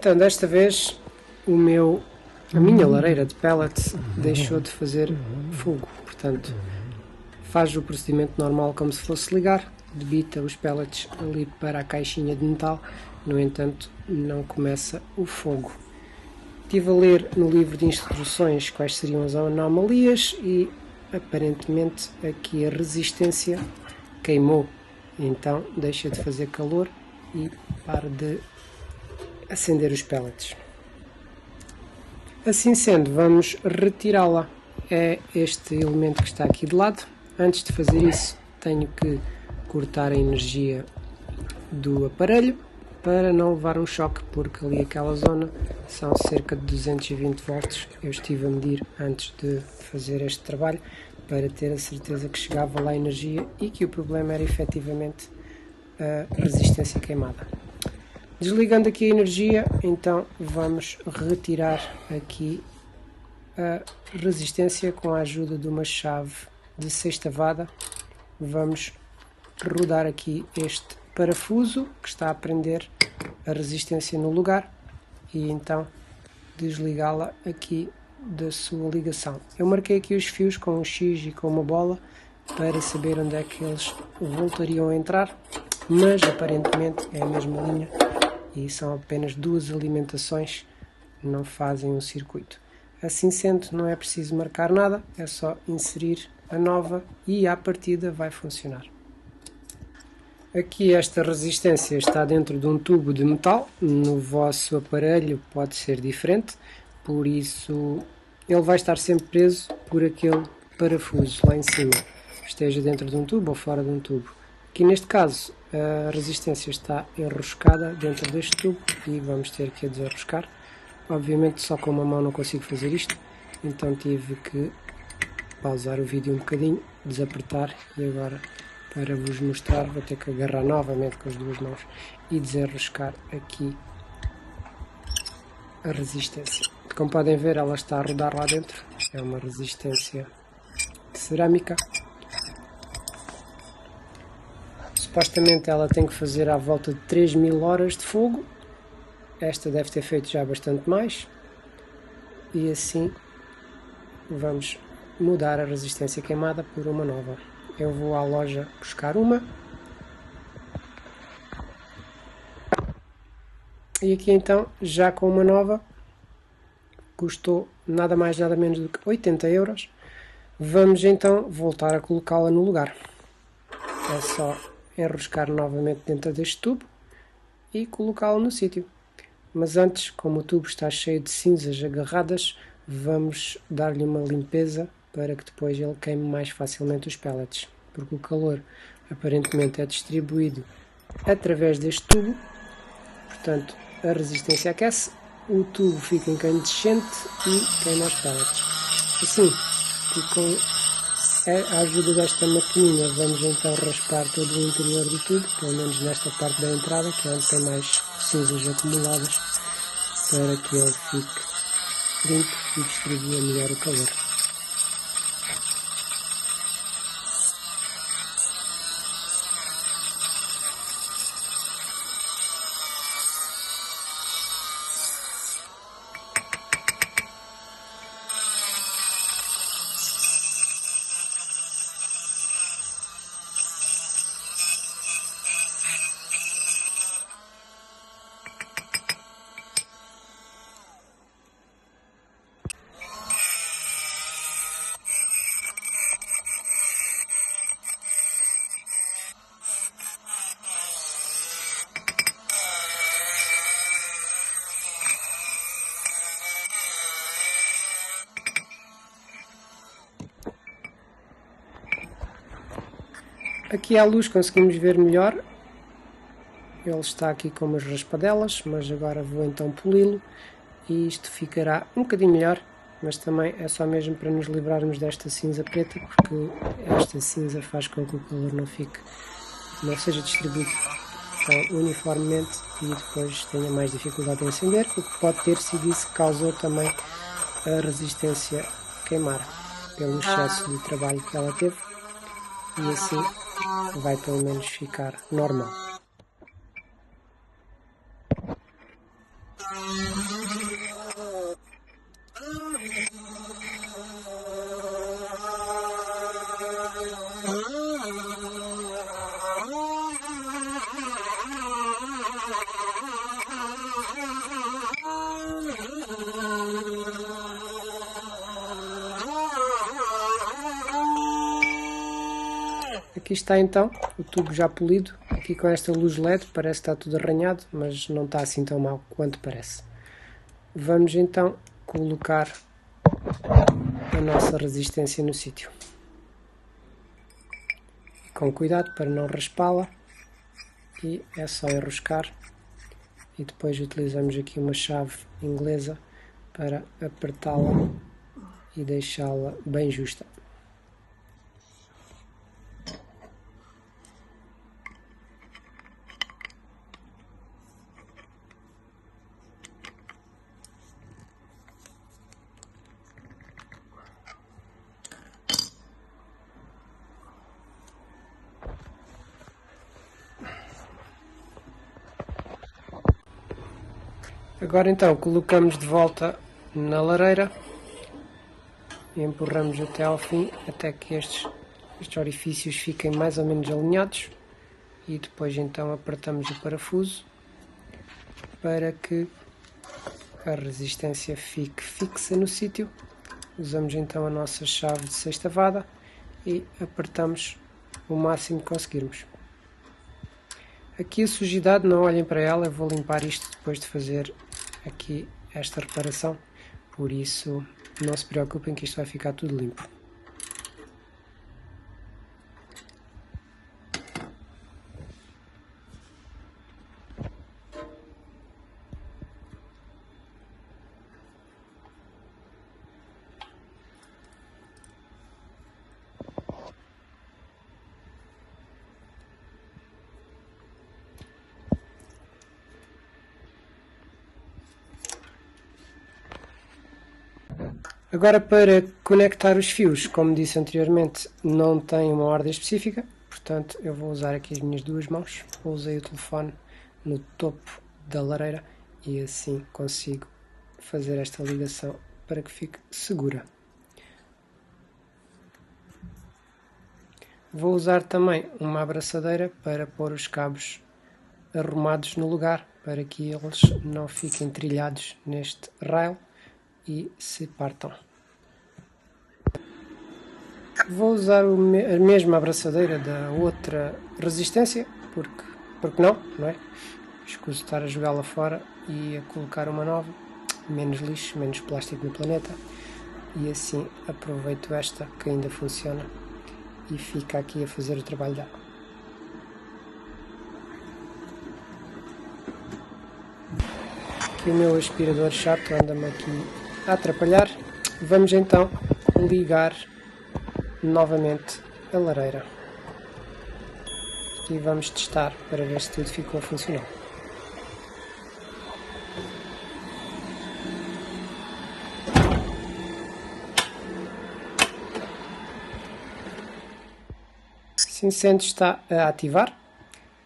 Então, desta vez a minha lareira de pellets deixou de fazer fogo, portanto faz o procedimento normal como se fosse ligar, debita os pellets ali para a caixinha de metal, no entanto não começa o fogo. Estive a ler no livro de instruções quais seriam as anomalias e aparentemente aqui a resistência queimou, então deixa de fazer calor e para de acender os pellets. Assim sendo, vamos retirá-la. É este elemento que está aqui de lado. Antes de fazer isso, tenho que cortar a energia do aparelho para não levar um choque, porque ali aquela zona são cerca de 220 volts. Eu estive a medir antes de fazer este trabalho para ter a certeza que chegava lá a energia e que o problema era efetivamente a resistência queimada. Desligando aqui a energia, então vamos retirar aqui a resistência com a ajuda de uma chave de sextavada. Vamos rodar aqui este parafuso que está a prender a resistência no lugar e então desligá-la aqui da sua ligação. Eu marquei aqui os fios com um X e com uma bola para saber onde é que eles voltariam a entrar, mas aparentemente é a mesma linha e são apenas duas alimentações, não fazem um circuito. Assim sendo, não é preciso marcar nada, é só inserir a nova e à partida vai funcionar. Aqui esta resistência está dentro de um tubo de metal, no vosso aparelho pode ser diferente, por isso ele vai estar sempre preso por aquele parafuso lá em cima, esteja dentro de um tubo ou fora de um tubo. Aqui neste caso a resistência está enroscada dentro deste tubo e vamos ter que a desenroscar. Obviamente só com uma mão não consigo fazer isto, então tive que pausar o vídeo um bocadinho, desapertar e agora para vos mostrar vou ter que agarrar novamente com as duas mãos e desenroscar aqui a resistência. Como podem ver, ela está a rodar lá dentro, é uma resistência de cerâmica. Supostamente ela tem que fazer à volta de 3000 horas de fogo, esta deve ter feito já bastante mais, e assim vamos mudar a resistência queimada por uma nova. Eu vou à loja buscar uma, e aqui então, já com uma nova, custou nada mais nada menos do que 80 euros. Vamos então voltar a colocá-la no lugar. É só enroscar novamente dentro deste tubo e colocá-la no sítio. Mas antes, como o tubo está cheio de cinzas agarradas, vamos dar-lhe uma limpeza para que depois ele queime mais facilmente os pellets, porque o calor aparentemente é distribuído através deste tubo, portanto a resistência aquece, o tubo fica incandescente e queima os pellets. Assim, com a ajuda desta maquininha vamos então raspar todo o interior do tubo, pelo menos nesta parte da entrada, que é onde tem mais cinzas acumuladas, para que ele fique limpo e distribua melhor o calor. Aqui à luz conseguimos ver melhor, ele está aqui com umas raspadelas, mas agora vou então poli-lo e isto ficará um bocadinho melhor, mas também é só mesmo para nos livrarmos desta cinza preta, porque esta cinza faz com que o calor não seja distribuído tão uniformemente e depois tenha mais dificuldade em acender, o que pode ter sido isso que causou também a resistência queimar, pelo excesso de trabalho que ela teve, e assim vai pelo menos ficar normal. Aqui está então o tubo já polido, aqui com esta luz LED, parece que está tudo arranhado, mas não está assim tão mal quanto parece. Vamos então colocar a nossa resistência no sítio. Com cuidado para não raspá-la, e é só enroscar, e depois utilizamos aqui uma chave inglesa para apertá-la e deixá-la bem justa. Agora então colocamos de volta na lareira e empurramos até ao fim, até que estes orifícios fiquem mais ou menos alinhados, e depois então apertamos o parafuso para que a resistência fique fixa no sítio. Usamos então a nossa chave de sextavada e apertamos o máximo que conseguirmos. Aqui a sujidade, não olhem para ela, eu vou limpar isto depois de fazer aqui esta reparação, por isso não se preocupem que isto vai ficar tudo limpo. Agora, para conectar os fios, como disse anteriormente, não tem uma ordem específica, portanto eu vou usar aqui as minhas duas mãos. Usei o telefone no topo da lareira e assim consigo fazer esta ligação para que fique segura. Vou usar também uma abraçadeira para pôr os cabos arrumados no lugar, para que eles não fiquem trilhados neste rail e se partam. Vou usar a mesma abraçadeira da outra resistência, porque não é? Escuso estar a jogá-la fora e a colocar uma nova, menos lixo, menos plástico no planeta, e assim aproveito esta que ainda funciona e fica aqui a fazer o trabalho dela. Aqui o meu aspirador chato anda-me aqui a atrapalhar. Vamos então ligar novamente a lareira e vamos testar para ver se tudo ficou a funcionar. Sim, sente está a ativar.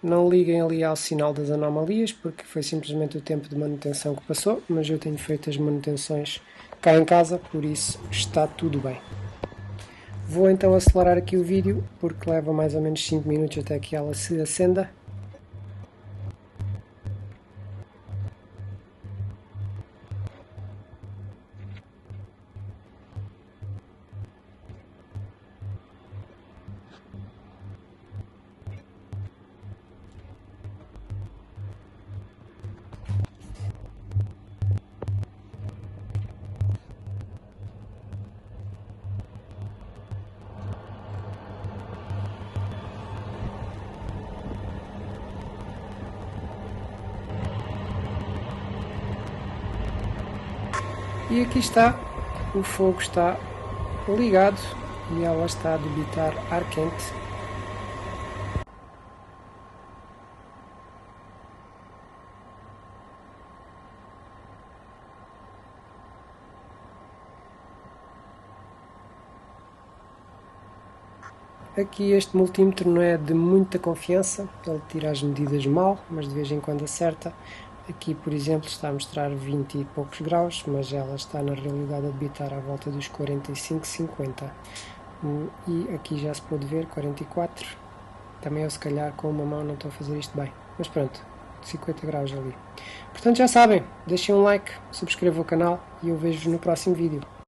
Não liguem ali ao sinal das anomalias, porque foi simplesmente o tempo de manutenção que passou, mas eu tenho feito as manutenções cá em casa, por isso está tudo bem. Vou então acelerar aqui o vídeo, porque leva mais ou menos 5 minutos até que ela se acenda. E aqui está, o fogo está ligado e ela está a debitar ar quente. Aqui este multímetro não é de muita confiança, ele tira as medidas mal, mas de vez em quando acerta. Aqui, por exemplo, está a mostrar 20 e poucos graus, mas ela está na realidade a debitar à volta dos 45, 50. E aqui já se pode ver 44. Também eu, se calhar, com uma mão não estou a fazer isto bem. Mas pronto, 50 graus ali. Portanto, já sabem, deixem um like, subscrevam o canal e eu vejo-vos no próximo vídeo.